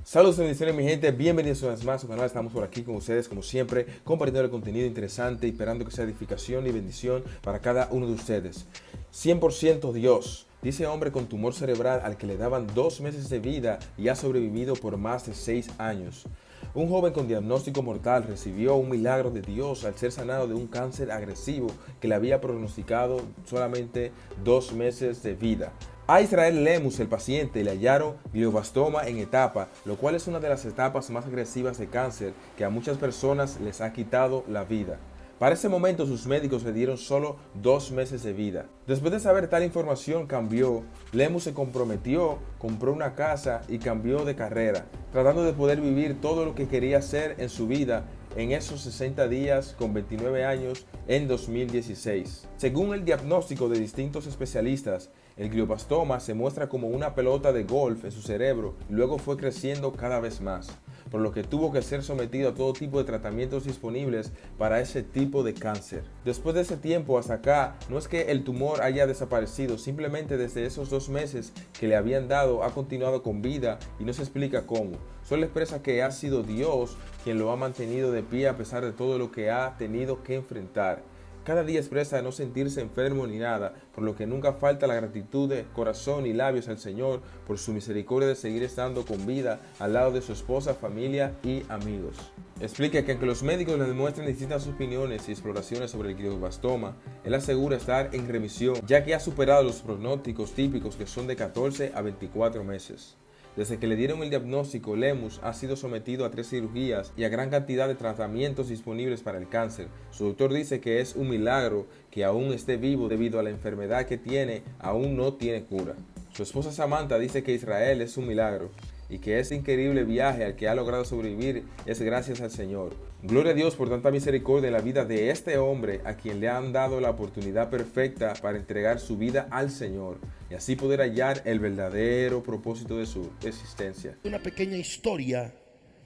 Saludos y bendiciones mi gente, bienvenidos una vez más a su canal. Estamos por aquí con ustedes como siempre, compartiendo el contenido interesante y esperando que sea edificación y bendición para cada uno de ustedes. 100% Dios, dice hombre con tumor cerebral al que le daban 2 meses de vida y ha sobrevivido por más de 6 años. Un joven con diagnóstico mortal recibió un milagro de Dios al ser sanado de un cáncer agresivo que le había pronosticado solamente 2 meses de vida. A Israel Lemus, el paciente, le hallaron glioblastoma en etapa, lo cual es una de las etapas más agresivas de cáncer que a muchas personas les ha quitado la vida. Para ese momento sus médicos le dieron solo 2 meses de vida. Después de saber tal información cambió, Lemus se comprometió, compró una casa y cambió de carrera, tratando de poder vivir todo lo que quería hacer en su vida en esos 60 días con 29 años en 2016. Según el diagnóstico de distintos especialistas, el glioblastoma se muestra como una pelota de golf en su cerebro y luego fue creciendo cada vez más, por lo que tuvo que ser sometido a todo tipo de tratamientos disponibles para ese tipo de cáncer. Después de ese tiempo hasta acá, no es que el tumor haya desaparecido, simplemente desde esos 2 meses que le habían dado ha continuado con vida y no se explica cómo. Solo expresa que ha sido Dios quien lo ha mantenido de pie a pesar de todo lo que ha tenido que enfrentar. Cada día expresa no sentirse enfermo ni nada, por lo que nunca falta la gratitud de corazón y labios al Señor por su misericordia de seguir estando con vida al lado de su esposa, familia y amigos. Explica que aunque los médicos le demuestren distintas opiniones y exploraciones sobre el glioblastoma, él asegura estar en remisión, ya que ha superado los pronósticos típicos que son de 14 a 24 meses. Desde que le dieron el diagnóstico, Lemus ha sido sometido a 3 cirugías y a gran cantidad de tratamientos disponibles para el cáncer. Su doctor dice que es un milagro que aún esté vivo debido a la enfermedad que tiene, aún no tiene cura. Su esposa Samantha dice que Israel es un milagro y que ese increíble viaje al que ha logrado sobrevivir es gracias al Señor. Gloria a Dios por tanta misericordia en la vida de este hombre a quien le han dado la oportunidad perfecta para entregar su vida al Señor y así poder hallar el verdadero propósito de su existencia. Una pequeña historia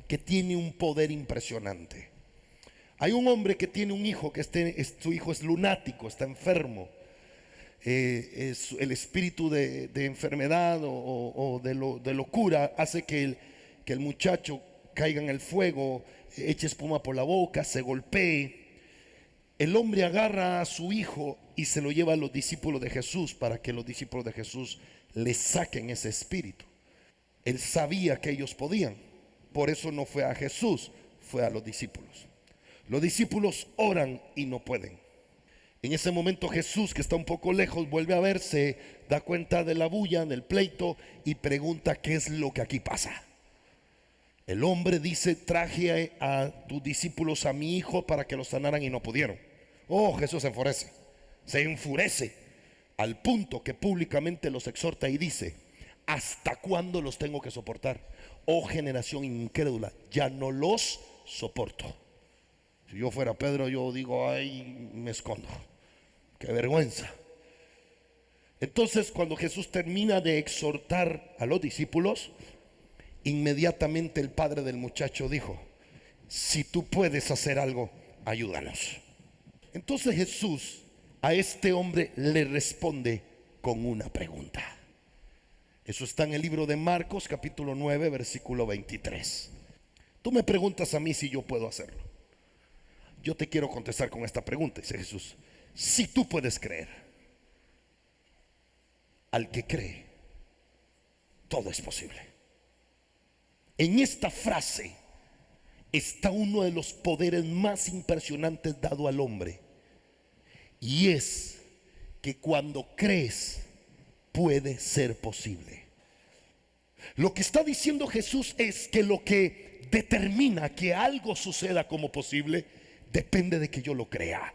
que tiene un poder impresionante. Hay un hombre que tiene un hijo su hijo es lunático, está enfermo. Es el espíritu de enfermedad o de locura hace que el muchacho caiga en el fuego, eche espuma por la boca, se golpee. El hombre agarra a su hijo y se lo lleva a los discípulos de Jesús para que los discípulos de Jesús le saquen ese espíritu. Él sabía que ellos podían, por eso no fue a Jesús, fue a los discípulos. Los discípulos oran y no pueden. En ese momento Jesús, que está un poco lejos, vuelve a verse, da cuenta de la bulla, del pleito y pregunta qué es lo que aquí pasa. El hombre dice: traje a tus discípulos a mi hijo para que lo sanaran y no pudieron. Oh, Jesús se enfurece al punto que públicamente los exhorta y dice: ¿hasta cuándo los tengo que soportar? Oh generación incrédula, ya no los soporto. Si yo fuera Pedro, yo digo: ay, me escondo. Qué vergüenza. Entonces, cuando Jesús termina de exhortar a los discípulos, inmediatamente el padre del muchacho dijo: si tú puedes hacer algo, ayúdanos. Entonces Jesús a este hombre le responde con una pregunta. Eso está en el libro de Marcos capítulo 9 versículo 23. Tú me preguntas a mí si yo puedo hacerlo. Yo te quiero contestar con esta pregunta, dice Jesús: si tú puedes creer, al que cree, todo es posible. En esta frase está uno de los poderes más impresionantes dado al hombre, y es que cuando crees puede ser posible. Lo que está diciendo Jesús es que lo que determina que algo suceda como posible depende de que yo lo crea.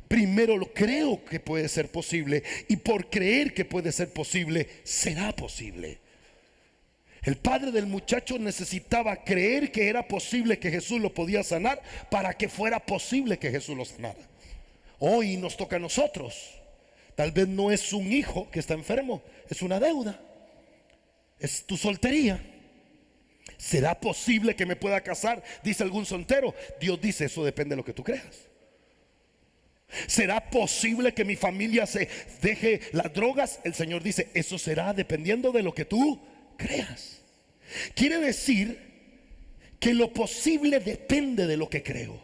Primero lo creo que puede ser posible, y por creer que puede ser posible, será posible. El padre del muchacho necesitaba creer que era posible que Jesús lo podía sanar para que fuera posible que Jesús lo sanara. Hoy nos toca a nosotros. Tal vez no es un hijo que está enfermo, es una deuda, es tu soltería. ¿Será posible que me pueda casar? Dice algún soltero. Dios dice: eso depende de lo que tú creas. ¿Será posible que mi familia se deje las drogas? El Señor dice: eso será dependiendo de lo que tú creas. Quiere decir que lo posible depende de lo que creo.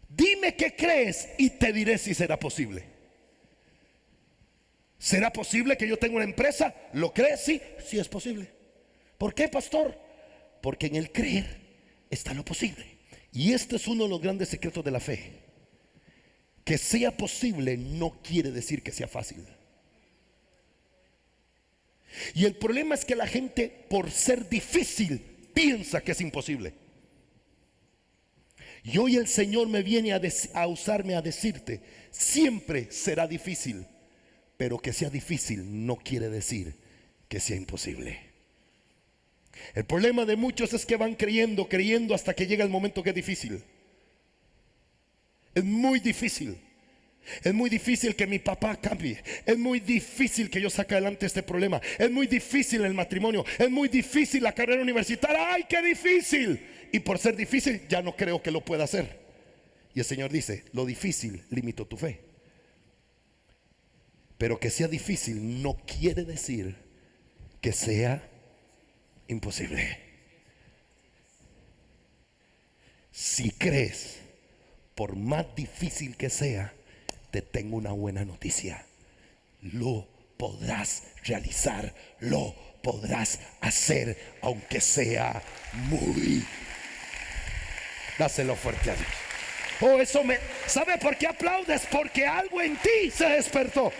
Dime qué crees y te diré si será posible. ¿Será posible que yo tenga una empresa? ¿Lo crees? Sí, sí es posible. ¿Por qué, pastor? Porque en el creer está lo posible. Y este es uno de los grandes secretos de la fe. Que sea posible no quiere decir que sea fácil. Y el problema es que la gente, por ser difícil, piensa que es imposible. Y hoy el Señor me viene a usarme a decirte: siempre será difícil, pero que sea difícil no quiere decir que sea imposible. El problema de muchos es que van creyendo hasta que llega el momento que es difícil. Es muy difícil. Es muy difícil que mi papá cambie. Es muy difícil que yo saque adelante este problema. Es muy difícil el matrimonio. Es muy difícil la carrera universitaria. ¡Ay, qué difícil! Y por ser difícil ya no creo que lo pueda hacer. Y el Señor dice: lo difícil limitó tu fe. Pero que sea difícil no quiere decir que sea imposible. Si crees, por más difícil que sea, te tengo una buena noticia: lo podrás realizar, lo podrás hacer, aunque sea muy. Dáselo fuerte a Dios. Oh, eso me... ¿Sabe por qué aplaudes? Porque algo en ti se despertó.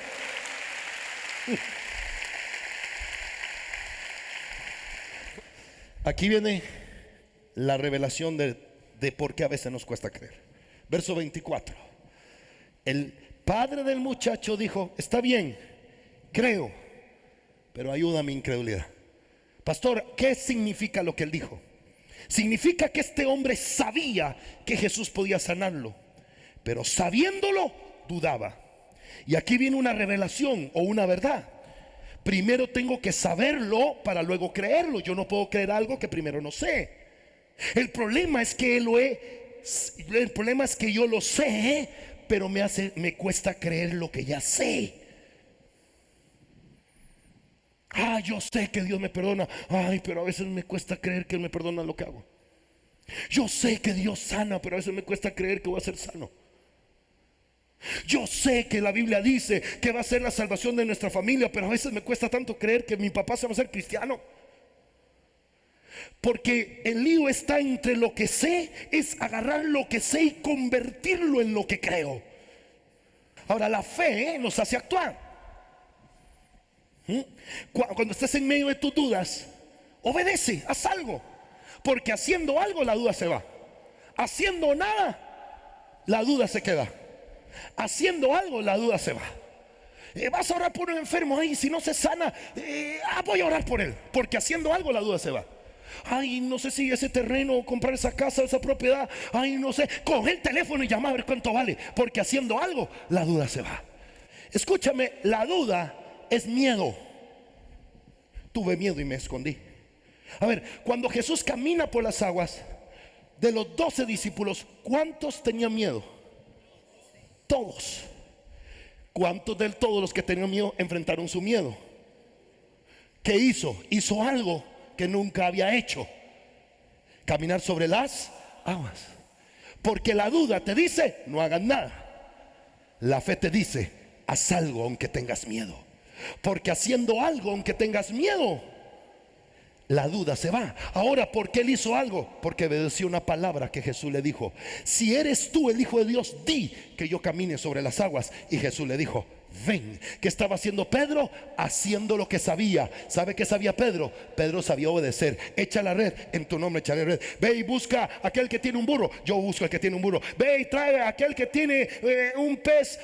Aquí viene la revelación de por qué a veces nos cuesta creer. Verso 24. El padre del muchacho dijo: está bien, creo, pero ayuda a mi incredulidad. Pastor, ¿qué significa lo que él dijo? Significa que este hombre sabía que Jesús podía sanarlo, pero sabiéndolo, dudaba. Y aquí viene una revelación o una verdad. Primero tengo que saberlo para luego creerlo. Yo no puedo creer algo que primero no sé. El problema es que yo lo sé, pero me cuesta creer lo que ya sé. Yo sé que Dios me perdona. Pero a veces me cuesta creer que Él me perdona lo que hago. Yo sé que Dios sana, pero a veces me cuesta creer que voy a ser sano. Yo sé que la Biblia dice que va a ser la salvación de nuestra familia, pero a veces me cuesta tanto creer que mi papá se va a ser cristiano. Porque el lío está entre lo que sé, es agarrar lo que sé y convertirlo en lo que creo. Ahora, la fe nos hace actuar. Cuando estés en medio de tus dudas, obedece, haz algo. Porque haciendo algo la duda se va. Haciendo nada, la duda se queda. Haciendo algo la duda se va. Vas a orar por un enfermo, si no se sana, voy a orar por él. Porque haciendo algo la duda se va. No sé si ese terreno, comprar esa casa, esa propiedad, no sé, coge el teléfono y llama a ver cuánto vale. Porque haciendo algo la duda se va. Escúchame, la duda es miedo. Tuve miedo y me escondí. A ver, cuando Jesús camina por las aguas, de los 12 discípulos, ¿cuántos tenían miedo? Todos. ¿Cuántos de todos los que tenían miedo enfrentaron su miedo? ¿Qué hizo? Hizo algo que nunca había hecho: caminar sobre las aguas. Porque la duda te dice: no hagas nada. La fe te dice: haz algo aunque tengas miedo. Porque haciendo algo aunque tengas miedo, la duda se va. Ahora, ¿por qué él hizo algo? Porque obedeció una palabra que Jesús le dijo: si eres tú el Hijo de Dios, di que yo camine sobre las aguas. Y Jesús le dijo: ven. ¿Qué estaba haciendo Pedro? Haciendo lo que sabía. ¿Sabe qué sabía Pedro? Pedro sabía obedecer. Echa la red, en tu nombre echaré red. Ve y busca aquel que tiene un burro, yo busco al que tiene un burro. Ve y trae a aquel que tiene un pez,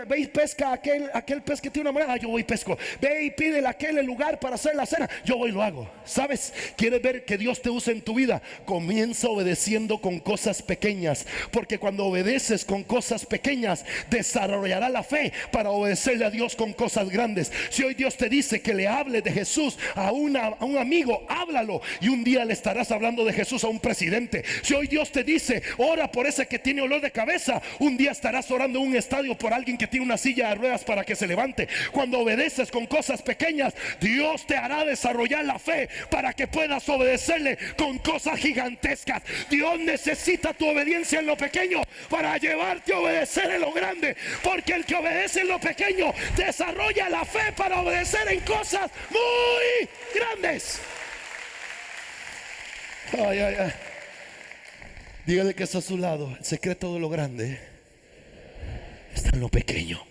ve y pesca aquel pez que tiene una moneda, yo voy y pesco. Ve y pídele a aquel el lugar para hacer la cena, yo voy y lo hago. ¿Sabes? ¿Quieres ver que Dios te use en tu vida? Comienza obedeciendo con cosas pequeñas, porque cuando obedeces con cosas pequeñas, desarrollará la fe para obedecer obedecerle a Dios con cosas grandes. Si hoy Dios te dice que le hable de Jesús a un amigo, háblalo, y un día le estarás hablando de Jesús a un presidente. Si hoy Dios te dice ora por ese que tiene olor de cabeza, un día estarás orando en un estadio por alguien que tiene una silla de ruedas para que se levante. Cuando obedeces con cosas pequeñas, Dios te hará desarrollar la fe para que puedas obedecerle con cosas gigantescas. Dios necesita tu obediencia en lo pequeño para llevarte a obedecer en lo grande, porque el que obedece en lo pequeño desarrolla la fe para obedecer en cosas muy grandes. Ay, ay, ay. Dígale que está a su lado. El secreto de lo grande está en lo pequeño.